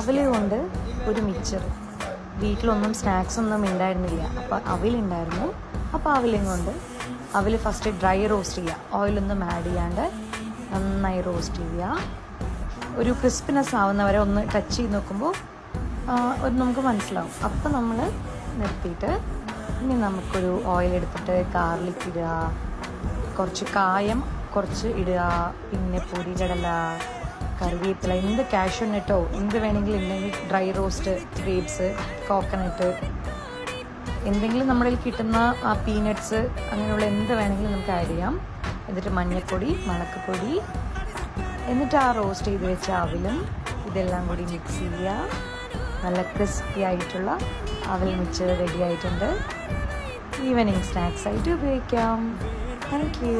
അവൽ കൊണ്ട് ഒരു മിക്സർ. വീട്ടിലൊന്നും സ്നാക്സ് ഒന്നും ഉണ്ടായിരുന്നില്ല, അപ്പോൾ അവിലുണ്ടായിരുന്നു. അപ്പോൾ അവലും കൊണ്ട് അവൽ ഫസ്റ്റ് ഡ്രൈ റോസ്റ്റ് ചെയ്യുക, ഓയിലൊന്നും ആഡ് ചെയ്യാണ്ട് നന്നായി റോസ്റ്റ് ചെയ്യുക. ഒരു ക്രിസ്പിനെസ് ആവുന്നവരെ ഒന്ന് ടച്ച് ചെയ്ത് നോക്കുമ്പോൾ നമുക്ക് മനസ്സിലാവും. അപ്പോൾ നമ്മൾ നിർത്തിയിട്ട് ഇനി നമുക്കൊരു ഓയിൽ എടുത്തിട്ട് ഗാർലിക് ഇടുക, കുറച്ച് കായം കുറച്ച് ഇടുക, പിന്നെ പൊരികടല, കറിവേപ്പില, എന്ത് കാഷ്യൂനട്ടോ എന്ത് വേണമെങ്കിലും ഉണ്ടെങ്കിൽ, ഡ്രൈ റോസ്റ്റ് ഗ്രേപ്സ്, കോക്കനട്ട്, എന്തെങ്കിലും നമ്മുടെ കയ്യിൽ കിട്ടുന്ന ആ പീനട്ട്സ്, അങ്ങനെയുള്ള എന്ത് വേണമെങ്കിലും നമുക്ക് ആഡ് ചെയ്യാം. എന്നിട്ട് മഞ്ഞൾപ്പൊടി, മുളകുപൊടി, എന്നിട്ട് ആ റോസ്റ്റ് ചെയ്ത് വെച്ച അവലും ഇതെല്ലാം കൂടി മിക്സ് ചെയ്യുക. നല്ല ക്രിസ്പി ആയിട്ടുള്ള അവൽ മിക്സ്ചർ റെഡി ആയിട്ടുണ്ട്. ഈവനിങ് സ്നാക്സ് ആയിട്ട് ഉപയോഗിക്കാം. Thank you.